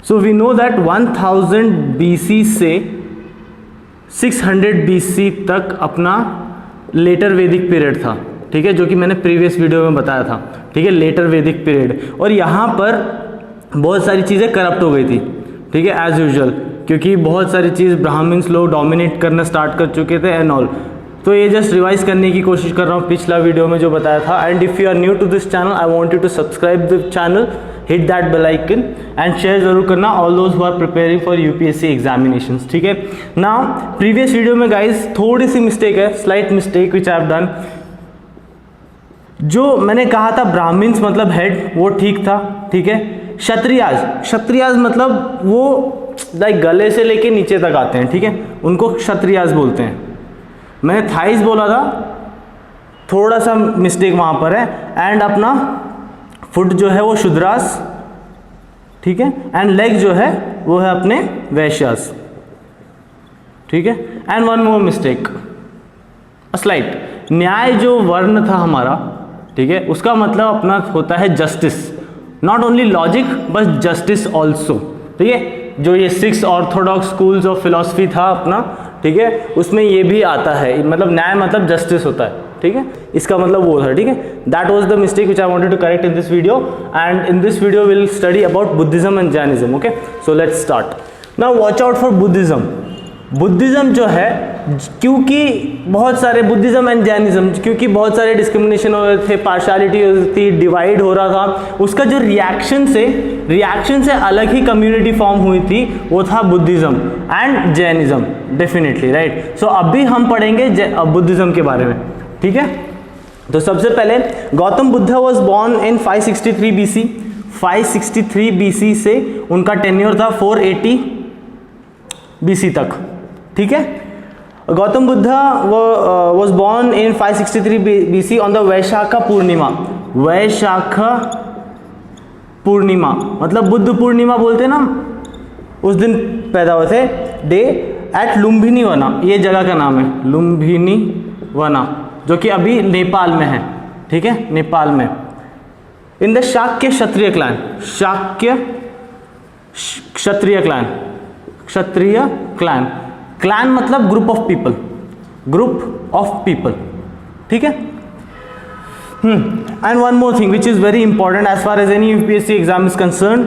So we know that 1000 BC से 600 BC तक अपना लेटर वैदिक पीरियड था, ठीक है, जो कि मैंने प्रीवियस वीडियो में बताया था, ठीक है, लेटर वैदिक पीरियड। और यहाँ पर बहुत सारी चीज़ें करप्ट हो गई थी, ठीक है, एज यूजुअल, क्योंकि बहुत सारी चीज़ ब्राह्मण्स लोग डोमिनेट करना स्टार्ट कर चुके थे एंड ऑल। तो ये जस्ट रिवाइज करने की कोशिश कर रहा हूँ पिछला वीडियो में जो बताया था। And if you are new to this channel, I want you to subscribe the channel, hit that bell icon and share जरूर करना all those who are preparing for UPSC examinations, ठीक है। नाउ प्रीवियस वीडियो में guys थोड़ी सी mistake है, slight mistake which I have done. जो मैंने कहा था ब्राह्मण्स मतलब हेड, वो ठीक था, ठीक है। क्षत्रियाज मतलब वो लाइक गले से लेके नीचे तक आते हैं, ठीक है, उनको क्षत्रियाज बोलते हैं। मैंने थाइस बोला था, थोड़ा सा मिस्टेक वहाँ पर है। एंड अपना फुट जो है वो शूद्रास, ठीक है, एंड लेग जो है वो है अपने वैश्यास, ठीक है। And one more mistake, slight, न्याय जो वर्ण था हमारा, ठीक है, उसका मतलब अपना होता है justice, not only logic but justice also, ठीक है। जो ये 6 ऑर्थोडॉक्स स्कूल्स ऑफ फिलॉसफी था अपना, ठीक है, उसमें ये भी आता है, मतलब न्याय मतलब जस्टिस होता है, ठीक है, इसका मतलब वो था, ठीक है। That was the mistake which I wanted to correct in this video. And in this video will study about Buddhism and Jainism, okay. So let's start. Now watch out for Buddhism. Buddhism जो है, क्योंकि बहुत सारे Buddhism and Jainism, क्योंकि बहुत सारे discrimination हो रहे थे, पार्शियलिटी हो रही थी, डिवाइड हो रहा था, उसका जो रिएक्शन से अलग ही कम्युनिटी फॉर्म हुई थी, वो था Buddhism and Jainism, definitely, right. So अभी हम पढ़ेंगे बुद्धिज्म के बारे में, ठीक है। तो सबसे पहले Gautam Buddha was born in 563 BC। 563 BC से उनका टेन्योर था 480 BC तक, ठीक है। Gautam Buddha was born in 563 BC on the Vaishakha Purnima. Vaishakha Purnima मतलब बुद्ध पूर्णिमा बोलते हैं ना, उस दिन पैदा हुए थे, डे एट लुम्बिनी वना, ये जगह का नाम है लुम्बिनी वना, जो कि अभी नेपाल में है, ठीक है, नेपाल में। In the Shakya Kshatriya clan, Shakya Kshatriya clan, Kshatriya clan, clan मतलब group of people, group of people, ठीक है। And one more thing which is very important as far as any UPSC exam is concern,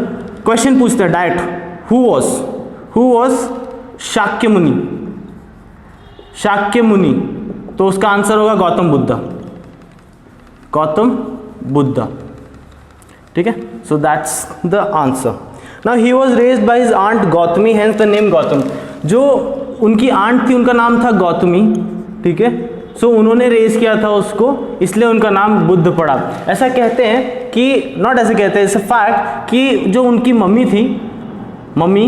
question पूछते हैं डायरेक्ट, हु वॉज शाक्य मुनि, शाक्य मुनि, तो उसका answer होगा गौतम बुद्ध, गौतम बुद्ध, ठीक है। So that's the answer. Now he was raised by his aunt Gautami, hence the name Gautam. जो उनकी आंट थी उनका नाम था गौतमी, ठीक है। सो उन्होंने रेज किया था उसको, इसलिए उनका नाम बुद्ध पड़ा। ऐसा कहते हैं कि, नॉट ऐसे कहते हैं, इट्स अ फैक्ट कि जो उनकी मम्मी थी, मम्मी,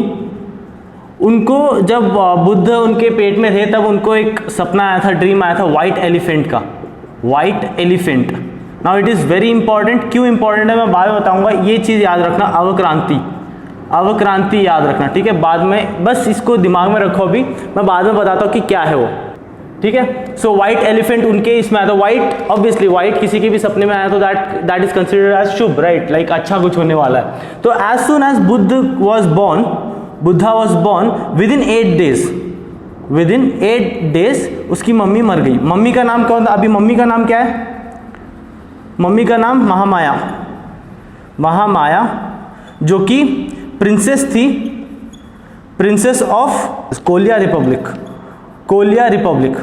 उनको जब बुद्ध उनके पेट में थे तब उनको एक सपना आया था, ड्रीम आया था व्हाइट एलिफेंट का, white elephant. Now it is very important, क्यों इंपॉर्टेंट है मैं बाद में बताऊंगा। ये चीज़ याद रखना, अवक्रांति, अवक्रांति याद रखना, ठीक है, बाद में, बस इसको दिमाग में रखो, अभी मैं बाद में बताता हूँ कि क्या है वो, ठीक है। सो व्हाइट एलिफेंट उनके इसमें आया था, व्हाइट, ऑब्वियसली व्हाइट किसी के भी सपने में आया तो दैट इज कंसिडर्ड एज शुभ, राइट, लाइक अच्छा कुछ होने वाला है। तो as soon as Buddha was born within 8 days उसकी मम्मी मर गई। मम्मी का नाम क्या होता, अभी मम्मी का नाम क्या है, मम्मी का नाम महामाया, महामाया, जो कि प्रिंसेस थी, princess of Koliya republic, Koliya republic,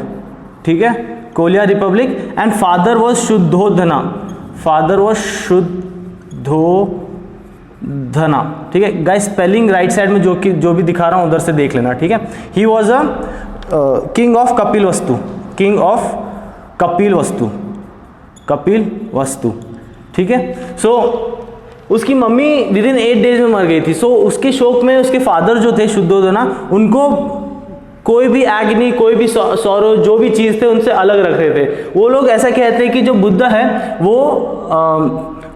ठीक है, Koliya republic. And father was Shuddhodana, father was Shuddhodana, ठीक है। गाइस स्पेलिंग राइट साइड में जो भी दिखा रहा हूं उधर से देख लेना, ठीक है। He was a king of Kapilavastu, king of Kapilavastu, Kapilavastu, ठीक है। सो उसकी मम्मी विद इन 8 डेज में मर गई थी। सो उसके शोक में उसके फादर जो थे शुद्धोधना, उनको कोई भी एग्नि, कोई भी सौरव, जो भी चीज़ थे उनसे अलग रख रहे थे। वो लोग ऐसा कहते हैं कि जो बुद्ध है वो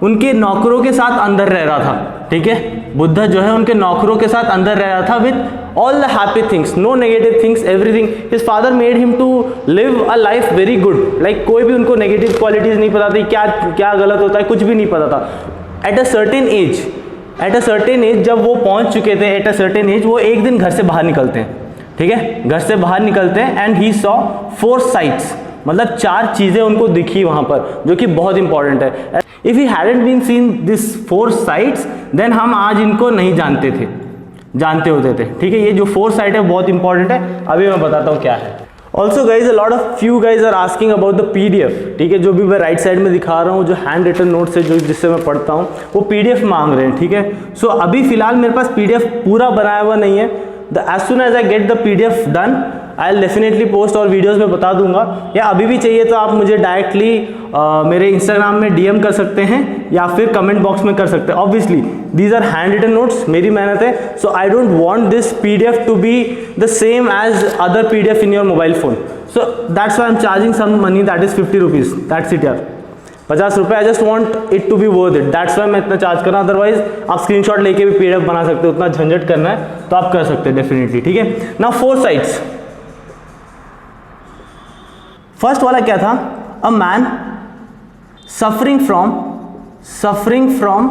उनके नौकरों के साथ अंदर रह रहा था, ठीक है। बुद्ध जो है उनके नौकरों के साथ अंदर रह रहा था with all the happy things, no negative things, everything. His father made him to live a life very good, like कोई भी उनको नेगेटिव क्वालिटीज नहीं पता थी, क्या क्या गलत होता है कुछ भी नहीं पता था। At a certain age at a certain age, जब वो पहुंच चुके थे एट अ सर्टेन एज, वो एक दिन घर से बाहर निकलते हैं, ठीक है, घर से बाहर निकलते हैं एंड ही सॉ 4 साइट्स, मतलब 4 चीज़ें उनको दिखी वहाँ पर जो कि बहुत इंपॉर्टेंट है। If he hadn't been seen this 4 sights then हम आज इनको नहीं जानते होते थे, ठीक है। ये जो 4 साइट है बहुत इंपॉर्टेंट है, अभी मैं बताता हूँ क्या है। Also guys, a lot of few guys are asking about the PDF, ठीक है, जो भी मैं राइट साइड में दिखा रहा हूँ, जो हैंड रिटन नोट्स है जो जिससे मैं पढ़ता हूँ, वो PDF मांग रहे हैं, ठीक है। सो अभी फिलहाल मेरे पास PDF पूरा बनाया हुआ नहीं है। as soon as I get the PDF done, I'll definitely post और वीडियोस में बता दूंगा, या अभी भी चाहिए तो आप मुझे डायरेक्टली मेरे इंस्टाग्राम में DM कर सकते हैं या फिर कमेंट बॉक्स में कर सकते हैं। Obviously these are handwritten notes, मेरी मेहनत है, so I don't want this PDF to be the same as other PDF in your mobile phone, so that's why I am charging some money, that is 50 rupees, that's it यार, 50 रुपये। I just want it to be worth it, that's why मैं इतना charge कर रहा हूँ। Otherwise आप screenshot लेके भी PDF बना सकते हो, उतना झंझट करना है तो आप कर सकते हैं डेफिनेटली, ठीक है। नाउ 4 साइट्स, फर्स्ट वाला क्या था, a man suffering from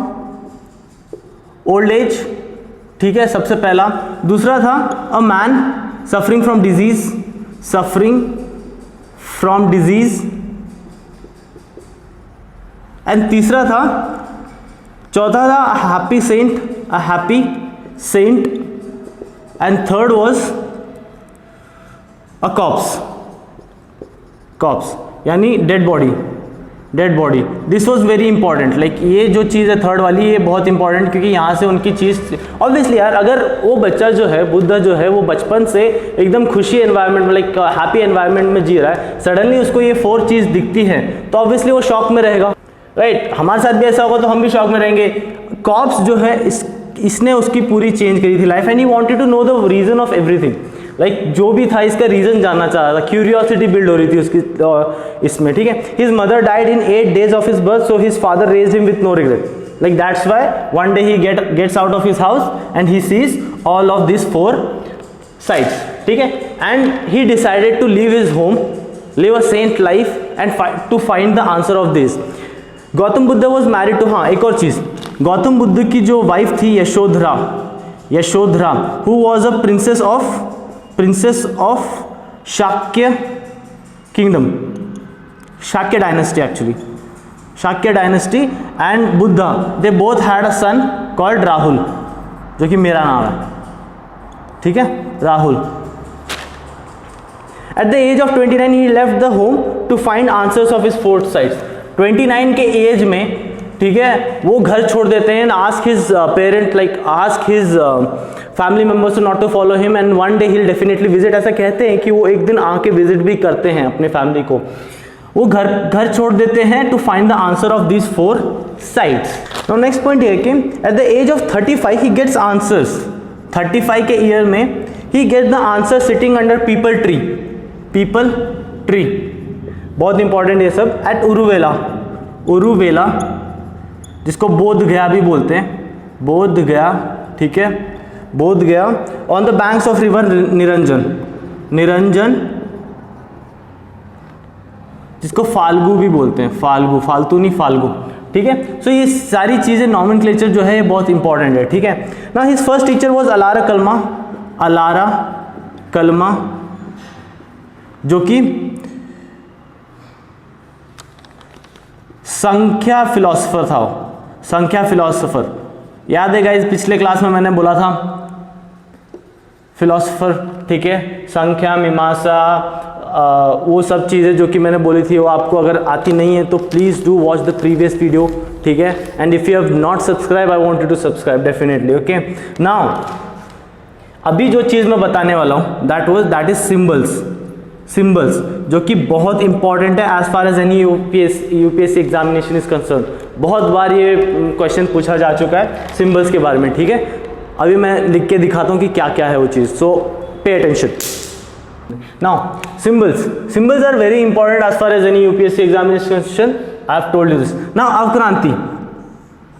old age, ठीक है, सबसे पहला। दूसरा था a man suffering from disease, and तीसरा था, चौथा था happy saint, and third was a corpse यानी dead body. This was very important, like ये जो चीज़ है थर्ड वाली, ये बहुत इंपॉर्टेंट, क्योंकि यहाँ से उनकी चीज़ ऑब्वियसली यार, अगर वो बच्चा जो है, बुद्धा जो है, वो बचपन से एकदम खुशी एनवायरनमेंट में, लाइक हैप्पी एनवायरनमेंट में जी रहा है, सडनली उसको ये 4 चीज़ दिखती है तो ऑब्वियसली वो शॉक में रहेगा, राइट। हमारे साथ भी ऐसा होगा तो हम भी शॉक में रहेंगे। कॉप्स जो है इसने उसकी पूरी चेंज करी थी life, and he wanted to know the reason of everything, like जो भी था इसका रीजन जानना चाह रहा था, क्यूरियोसिटी बिल्ड हो रही थी उसकी इसमें, ठीक है। His mother died in 8 days of his birth, so his father raised him with no regret, like that's why one day he gets out of his house and he sees all of this 4 sights, ठीक है, and he decided to leave his home, live a saint life and to find the answer of this. Gautam Buddha was married to, हाँ एक और चीज, गौतम बुद्ध की जो wife थी Yashodhara, who was a princess of Shakya kingdom, Shakya dynasty actually, Shakya dynasty, and Buddha, they both had a son called Rahul, जो कि मेरा नाम है, ठीक है, Rahul. At the age of 29 he left the home to find answers of his 4 sights. 29 के as में, ठीक है, वो घर छोड़ देते हैं, ask his parent, like ask his family members to not to follow him, and one day he will definitely visit. ऐसा कहते हैं कि वो एक दिन आके विजिट भी करते हैं अपने फैमिली को। वो घर छोड़ देते हैं to find the answer of these 4 sights. Now next point ये कि at the age of 35 he gets answers. 35 के ईयर में he gets the answer sitting under peepal tree, बहुत इंपॉर्टेंट ये सब, एट उरुवेला, जिसको बोध गया भी बोलते हैं, बोध गया, ठीक है, बोध गया, on the banks of river Niranjan, जिसको फाल्गु भी बोलते हैं, फालतू नहीं फाल्गु, ठीक है। सो ये सारी चीजें नॉमेनक्लेचर जो है ये बहुत इंपॉर्टेंट है, ठीक है। Now his first teacher was ALARA कलमा, जो कि संख्या फिलोसोफर याद है गाइस, पिछले क्लास में मैंने बोला था फिलोसोफर, ठीक है, संख्या, मीमांसा, वो सब चीज़ें जो कि मैंने बोली थी, वो आपको अगर आती नहीं है तो please do watch the previous video, ठीक है। And if you have not subscribe, I want you to subscribe definitely, okay. Now अभी जो चीज़ मैं बताने वाला हूँ दैट इज सिंबल्स, जो कि बहुत इंपॉर्टेंट है as far as any UPSC examination is concern. बहुत बार ये क्वेश्चन पूछा जा चुका है सिंबल्स के बारे में, ठीक है। अभी मैं लिख के दिखाता हूँ कि क्या क्या है वो चीज़, so pay attention. Now symbols are very important as far as any UPSC examination, I have told you this. Now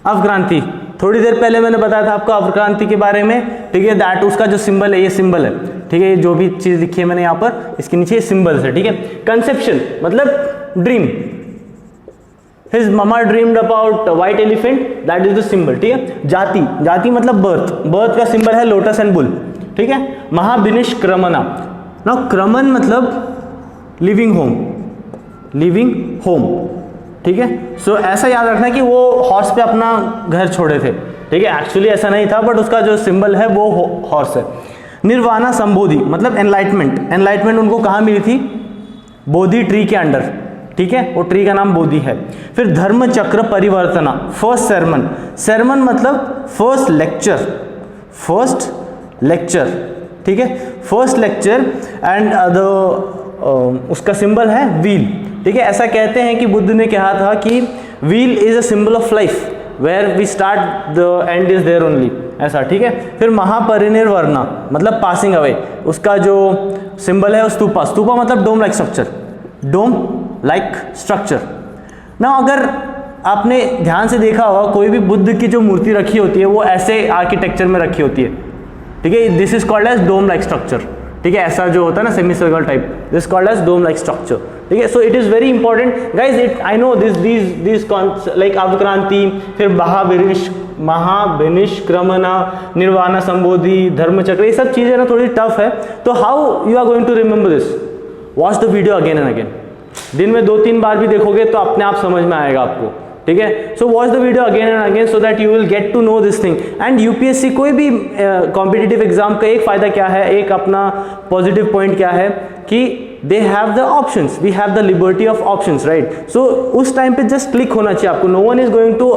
Avakranti, थोड़ी देर पहले मैंने बताया था आपको अवक्रांति के बारे में, ठीक है। दैट उसका जो सिंबल है, ये सिंबल है, ठीक है, जो भी चीज़ लिखी है मैंने यहाँ पर, इसके नीचे सिंबल्स है, ठीक है। कंसेप्शन मतलब dream, his mama dreamed about white elephant, that is the symbol, ठीक है। जाति, जाति मतलब बर्थ, बर्थ का सिंबल है लोटस एंड बुल, ठीक है। महाविनिष्क्रमना, नाउ क्रमन मतलब लिविंग होम, लिविंग होम, ठीक है। सो ऐसा याद रखना कि वो हॉर्स पे अपना घर छोड़े थे, ठीक है। एक्चुअली ऐसा नहीं था, बट उसका जो सिंबल है वो हॉर्स है। निर्वाणा संबोधि मतलब एनलाइटमेंट, एनलाइटमेंट उनको कहाँ मिली थी? बोधि ट्री के अंडर, ठीक है, वो ट्री का नाम बोधि है। फिर धर्म चक्र परिवर्तना, फर्स्ट सरमन, सरमन मतलब फर्स्ट लेक्चर, फर्स्ट लेक्चर, ठीक है, फर्स्ट लेक्चर। एंड उसका सिंबल है व्हील, ठीक है। ऐसा कहते हैं कि बुद्ध ने कहा था कि wheel is a symbol of life, where we start the end is there only, ऐसा, ठीक है। फिर महापरिनिर्वाणा मतलब पासिंग अवे, उसका जो सिंबल है स्तूपा, स्तूपा मतलब डोम लाइक स्ट्रक्चर, डोम लाइक स्ट्रक्चर। ना अगर आपने ध्यान से देखा होगा कोई भी बुद्ध की जो मूर्ति रखी होती है वो ऐसे आर्किटेक्चर में रखी होती है, ठीक है। This is called as dome like structure, ठीक है। ऐसा जो होता है ना semi circle type, this called as dome like structure, ठीक है। So it is very important guys, it I know this like Avakranti, फिर महाविनिष्क्रमना, निर्वाणा संबोधि, धर्मचक्र, ये सब चीजें ना थोड़ी टफ है। तो how you are going to remember this? Watch the video again and again, दिन में 2-3 बार भी देखोगे तो अपने आप समझ में आएगा आपको, ठीक है। So watch the video again and again so that you will get to know this thing. And UPSC कोई भी कॉम्पिटिटिव एग्जाम का एक फायदा क्या है, एक अपना पॉजिटिव पॉइंट क्या है कि they have the options, we have the liberty of options, right. So उस टाइम पे जस्ट क्लिक होना चाहिए आपको। No one is going to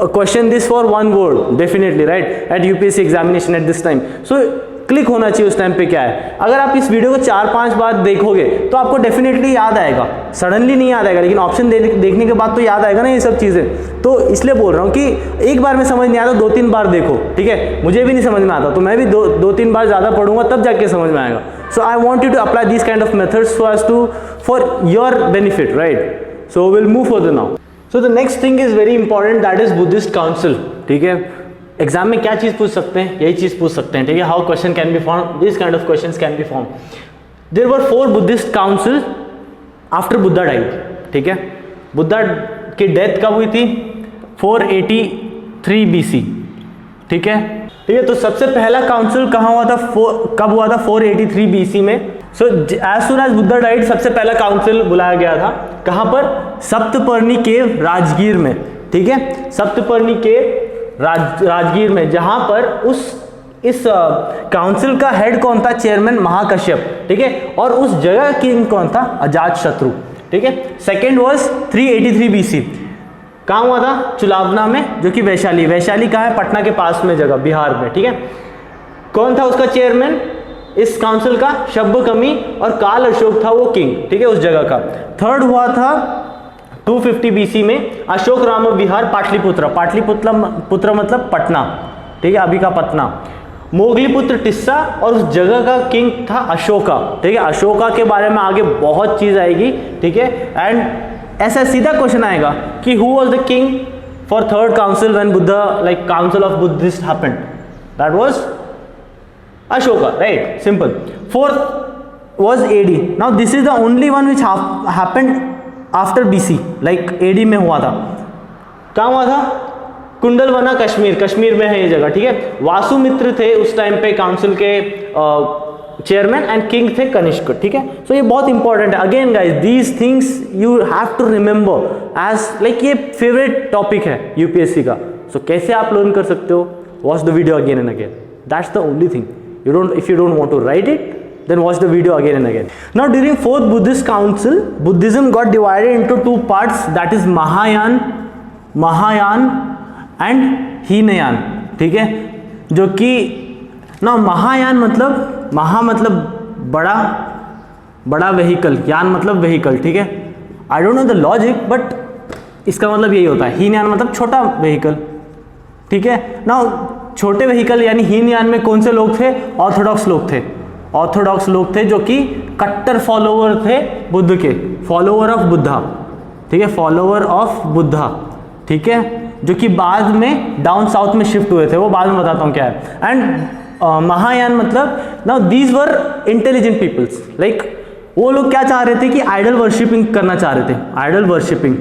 question this for one word definitely, right, at UPSC examination at this time. So click होना चाहिए उस time पे क्या है। अगर आप इस वीडियो को 4-5 बार देखोगे तो आपको डेफिनेटली याद आएगा, सडनली नहीं याद आएगा, लेकिन ऑप्शन देखने के बाद तो याद आएगा ना ये सब चीज़ें। तो इसलिए बोल रहा हूँ कि एक बार में समझ नहीं आता, 2-3 बार देखो, ठीक है। मुझे भी नहीं समझ में आता तो मैं भी 2-3 बार ज़्यादा पढ़ूंगा तब जाके समझ में आएगा। So I want you to apply this kind of methods so as to for your benefit, right. So will move further now. So the next thing is very important, that is Buddhist council, ठीक है। Exam में क्या चीज पूछ सकते हैं? यही चीज पूछ सकते हैं, ठीक है। How question can be form, this kind of questions can be form. There were 4 Buddhist council after Buddha died, ठीक है। बुद्धा की डेथ कब हुई थी? 483 BC, ठीक है, ठीक है। तो सबसे पहला काउंसिल कहाँ हुआ था, कब हुआ था? 483 BC में। So as soon as Buddha died सबसे पहला काउंसिल बुलाया गया था, कहाँ पर? सप्तपर्णी केव, राजगीर में, ठीक है। सप्तपर्णी केव राजगीर में, जहां पर इस काउंसिल का हेड कौन था? चेयरमैन महाकश्यप, ठीक है। और उस जगह किंग कौन था? अजातशत्रु, ठीक है। सेकेंड वॉज 383 BC, कहाँ हुआ था? चुलावना में, जो कि वैशाली, वैशाली कहाँ है? पटना के पास में जगह, बिहार में, ठीक है। कौन था उसका चेयरमैन इस काउंसिल का? शब्बकमी, और काल अशोक था वो किंग, ठीक है, उस जगह का। थर्ड हुआ था 250 BC में अशोक राम विहार, पाटलिपुत्र, पाटलिपुत्र मतलब पटना, ठीक है, अभी का पटना। मोगलीपुत्र टिस्सा, और उस जगह का किंग था अशोका, ठीक है। अशोका के बारे में आगे बहुत चीज आएगी, ठीक है। एंड ऐसा सीधा क्वेश्चन आएगा कि who was the king for third council when Buddha like council of Buddhist happened? That was Ashoka, right, simple. Fourth was AD। Now this is the only one which happened after BC, like AD में हुआ था। कहाँ हुआ था? कुंडलवना, कश्मीर, कश्मीर में है ये जगह, ठीक है। वासुमित्र थे उस टाइम पे काउंसिल के चेयरमैन, एंड किंग थे कनिष्क, ठीक है। सो ये बहुत इंपॉर्टेंट है। Again guys, these things you have to remember as like ये फेवरेट टॉपिक है यूपीएससी का। सो कैसे आप लर्न कर सकते हो? Watch the video again and again, that's the only thing. If you don't want to write it, then watch the video again and again. Now during 4th Buddhist Council, Buddhism got divided into 2 parts, that is Mahayana and Hinayan, ठीक है। जो कि ना महायान मतलब, महा मतलब बड़ा vehicle, यान मतलब व्हीकल, ठीक है। I don't know the logic, but इसका मतलब यही होता है। हीनयान मतलब छोटा व्हीकल, ठीक है ना। छोटे व्हीकल यानी हीनयान में कौन से लोग थे? ऑर्थोडॉक्स लोग थे, ऑर्थोडॉक्स लोग थे जो कि कट्टर फॉलोवर थे बुद्ध के, फॉलोवर ऑफ बुद्धा, ठीक है, फॉलोवर ऑफ बुद्धा, ठीक है, जो कि बाद में डाउन साउथ में शिफ्ट हुए थे, वो बाद में बताता हूँ क्या है। एंड महायान मतलब, now these were intelligent peoples, like वो लोग क्या चाह रहे थे कि आइडल वर्शिपिंग करना चाह रहे थे, आइडल वर्शिपिंग,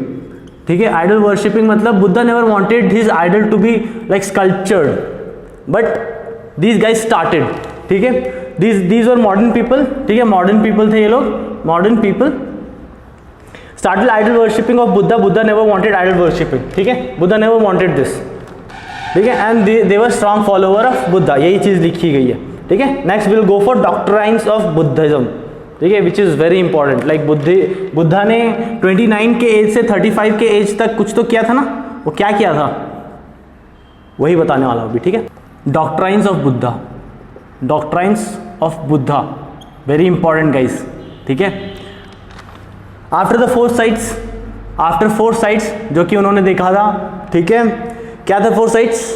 ठीक है। आइडल वर्शिपिंग मतलब Buddha never wanted his idol to be like sculptured, but these guys started, ठीक है। दीज वर मॉडर्न पीपल, ठीक है, मॉडर्न पीपल थे ये लोग, modern people started idol worshipping of Buddha. Buddha never wanted idol worshipping, ठीक है, बुद्धा नेवर वांटेड दिस, ठीक है, and they were strong follower of Buddha, यही चीज लिखी गई है, ठीक है। Next will go for doctrines of Buddhism, ठीक है, which is very important. Like Buddha ने 29 के एज से 35 के एज तक कुछ तो किया था ना, वो क्या किया था वही बताने वाला हूँ अभी, ठीक है। Doctrines of Buddha, doctrines of Buddha, very important guys, ठीक है। After the four sights, after four sights जो कि उन्होंने देखा था, ठीक है, क्या था फोर साइट्स,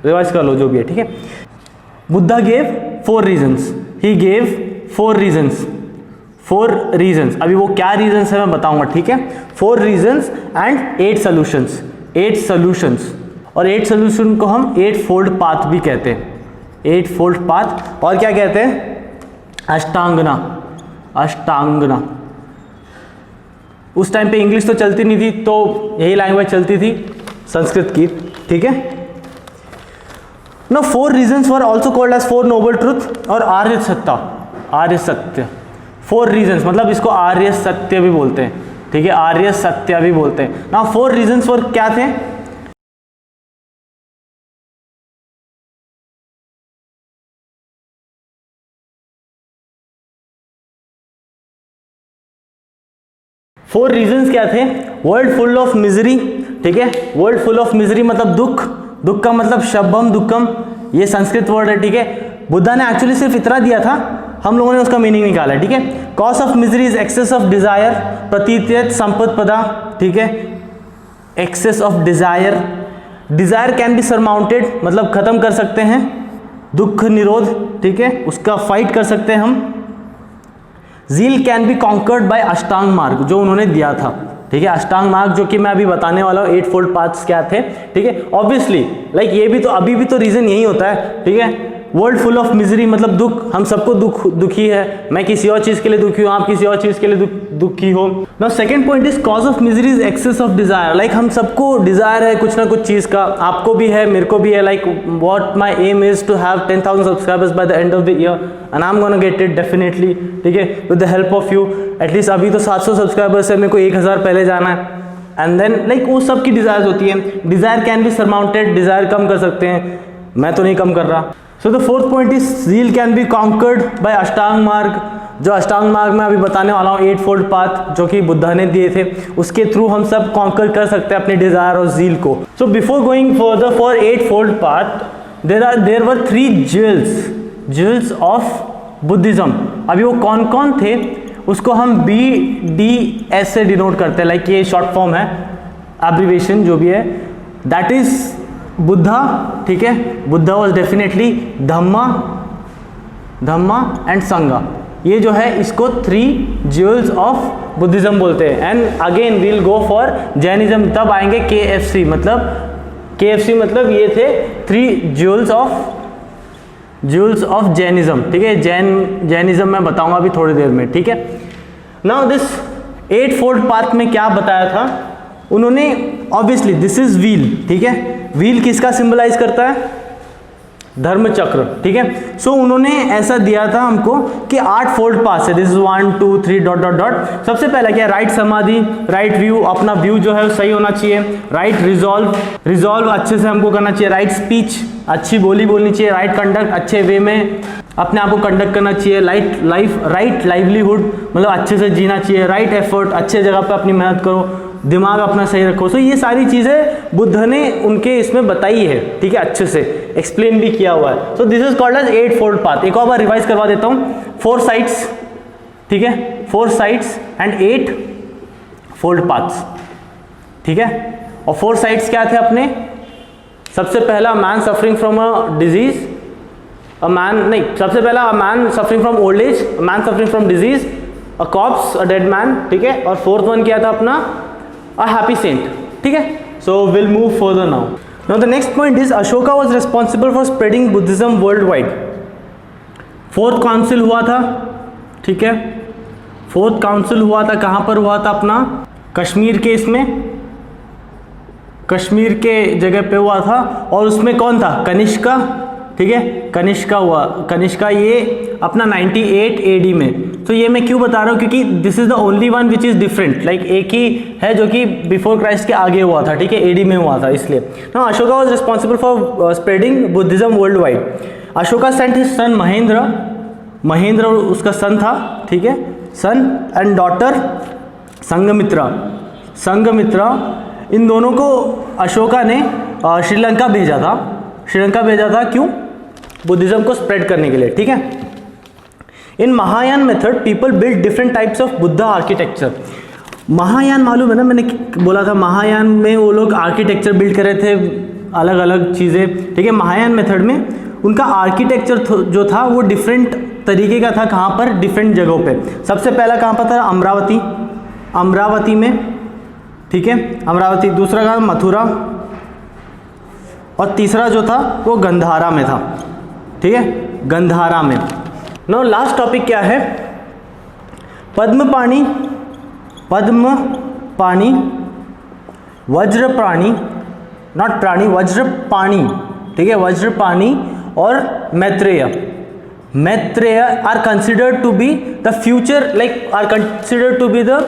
रिवाइज कर लो जो भी है, ठीक है। Buddha gave 4 reasons, he gave 4 reasons, 4 reasons, अभी वो क्या रीजन्स है मैं बताऊंगा, ठीक है। 4 रीजन्स एंड 8 सॉल्यूशंस, 8 सॉल्यूशंस, और 8 सॉल्यूशन को हम 8 फोल्ड पाथ भी कहते हैं, 8 फोल्ड पाथ, और क्या कहते हैं, अष्टांगना, अष्टांगना। उस टाइम पे इंग्लिश तो चलती नहीं थी, तो यही लैंग्वेज चलती थी, संस्कृत की, ठीक है। Now 4 reasons were also called as 4 noble truth और आर्य सत्ता, आर्य सत्य। 4 reasons मतलब इसको आर्य सत्य भी बोलते हैं, ठीक है, आर्य सत्य भी बोलते हैं। Now 4 reasons were क्या थे, फोर रीजंस क्या थे, वर्ल्ड फुल ऑफ मिजरी, ठीक है, वर्ल्ड फुल ऑफ मिजरी मतलब दुख, दुख का मतलब शब्बम दुखम, ये संस्कृत वर्ड है, ठीक है। बुद्धा ने एक्चुअली सिर्फ इतना दिया था, हम लोगों ने उसका मीनिंग निकाला है, ठीक है। Cause of misery is excess of desire, Pratitya Samutpada, ठीक है, excess of desire, desire can be surmounted मतलब खत्म कर सकते हैं, दुख निरोध, ठीक है, उसका फाइट कर सकते हैं हम। Zeal can be conquered by Ashtanga मार्ग, जो उन्होंने दिया था, ठीक है, अष्टांग मार्ग जो कि मैं अभी बताने वाला हूँ 8 फोल्ड पाथ्स क्या थे, ठीक है। ऑब्वियसली लाइक ये भी तो अभी भी तो रीजन यही होता है, ठीक है। वर्ल्ड फुल ऑफ मिजरी मतलब दुख, हम सबको दुखी है, मैं किसी और चीज़ के लिए दुखी हूँ, आप किसी और चीज़ के लिए दुखी हो। Now second point is cause of misery is excess of desire, like हम सबको डिजायर है कुछ ना कुछ चीज़ का, आपको भी है, मेरे को भी है, like what my aim is to have 10,000 subscribers by the end of the year and I am gonna get it definitely, ठीक है, with the help of you. At least अभी तो 700 सब्सक्राइबर्स है, मेरे को 1000 पहले जाना है, एंड देन लाइक वो सब की डिजायर्स होती है। Desire can be surmounted, desire कम कर सकते हैं, मैं तो नहीं कम कर रहा। So the fourth point is zeal can be conquered by Ashtanga मार्ग, जो अष्टांग मार्ग में अभी बताने वाला हूँ 8 फोल्ड पाथ जो कि बुद्धा ने दिए थे, उसके थ्रू हम सब कॉन्कर कर सकते हैं अपने डिजायर और ज़ील को। So before going further for 8 fold path there were 3 jewels of Buddhism. अभी वो कौन कौन थे उसको हम BDS से डिनोट करते हैं, लाइक ये शॉर्ट फॉर्म है, एब्रिविएशन जो भी है, दैट इज बुद्धा, ठीक है, Buddha was definitely Dhamma and संगा, ये जो है इसको 3 ज्वेल्स ऑफ बुद्धिज्म बोलते हैं। And again we'll go for Jainism, तब आएंगे KFC मतलब ये थे 3 ज्वेल्स ऑफ जैनिज्म, ठीक है, जैनिज्म मैं बताऊंगा अभी थोड़ी देर में, ठीक है। नाउ दिस 8 फोल्ड पाथ में क्या बताया था उन्होंने, ऑब्वियसली दिस इज व्हील, ठीक है, व्हील किसका सिंबलाइज करता है, धर्म चक्र, ठीक है। सो उन्होंने ऐसा दिया था हमको कि 8 फोल्ड पाथ है, this is 1 2 3 dot dot dot. सबसे पहला क्या, राइट समाधि, राइट व्यू, अपना व्यू जो है सही होना चाहिए, राइट रिजॉल्व अच्छे से हमको करना चाहिए, राइट स्पीच, अच्छी बोली बोलनी चाहिए, राइट कंडक्ट, अच्छे वे में अपने आप को कंडक्ट करना चाहिए, राइट लाइवलीहुड मतलब अच्छे से जीना चाहिए, राइट एफर्ट, अच्छे जगह पे अपनी मेहनत करो, दिमाग अपना सही रखो। सो ये सारी चीज़ें बुद्ध ने उनके इसमें बताई है, ठीक है, अच्छे से एक्सप्लेन भी किया हुआ है। So this is called as 8 fold path. एक और बार रिवाइज करवा देता हूँ, 4 साइड्स, ठीक है, 4 साइड्स एंड 8 फोल्ड पाथ्स, ठीक है। और 4 साइड्स क्या थे अपने, सबसे पहला man suffering from a disease, सबसे पहला अ man suffering from old as, a man suffering from disease, a cops, a dead man, ठीक है। और 4th वन क्या था अपना, a happy saint, ठीक है। So we'll move further now. Now the next point is Ashoka was responsible for spreading Buddhism worldwide. 4th council हुआ था, ठीक है, 4th काउंसिल हुआ था, कहाँ पर हुआ था अपना, कश्मीर के इसमें, कश्मीर के जगह पे हुआ था, और उसमें कौन था, कनिष्का, ठीक है, कनिष्का हुआ, कनिष्का ये अपना 98 AD में। तो ये मैं क्यों बता रहा हूँ, क्योंकि this is the only one which is different, like एक ही है जो कि बिफोर क्राइस्ट के आगे हुआ था, ठीक है, AD में हुआ था इसलिए। ना Ashoka was responsible for spreading Buddhism world wide. Ashoka sent his son Mahendra, Mahendra उसका सन था, ठीक है, सन एंड डॉटर संघमित्रा, संघमित्रा, इन दोनों को अशोका ने श्रीलंका भेजा था, श्रीलंका भेजा था, क्यों, बुद्धिज्म को स्प्रेड करने के लिए, ठीक है। In Mahayana method people build different types of Buddha architecture. Mahayana मालूम है ना, मैंने बोला था महायान में वो लोग आर्किटेक्चर बिल्ड कर रहे थे, अलग अलग चीज़ें, ठीक है। महायान मेथड में उनका आर्किटेक्चर जो था वो डिफरेंट तरीके का था, कहाँ पर, डिफरेंट जगहों पे। सबसे पहला कहाँ पर था, अमरावती, अमरावती में, ठीक है, अमरावती। दूसरा कहाँ, मथुरा, और तीसरा जो था वो गंधारा में था, ठीक है, गंधारा में। नो लास्ट टॉपिक क्या है, पद्मपाणि, पद्मपाणि, वज्रपाणि, नॉट प्राणी, वज्रपाणि, ठीक है, वज्रपाणि और Maitreya, Maitreya are considered to be the future, like are considered to be the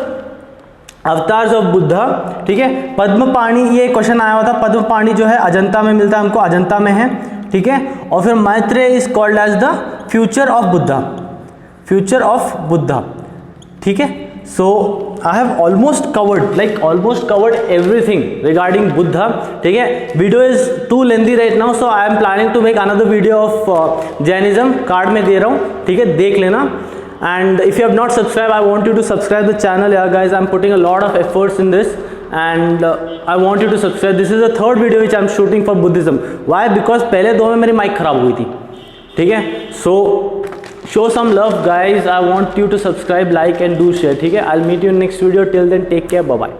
avatars of Buddha, ठीक है। पद्मपाणि, ये क्वेश्चन आया हुआ था, पद्मपाणि जो है अजंता में मिलता है हमको, अजंता में है, ठीक है। और फिर Maitreya is called as the future of Buddha, future of Buddha, ठीक है। So I have almost covered, like almost covered everything regarding Buddha, ठीक है। Video is too lengthy right now, so I am planning to make another video of Jainism, card में दे रहा हूँ, ठीक है, देख लेना। And if you have not subscribed, I want you to subscribe the channel. Yeah guys, I'm putting a lot of efforts in this, and I want you to subscribe. This is the third video which I'm shooting for Buddhism. Why? Because पहले दो में मेरी mic खराब हुई थी, ठीक है। So show some love guys. I want you to subscribe, like and do share, ठीक है। I'll meet you in next video. Till then, take care. Bye bye.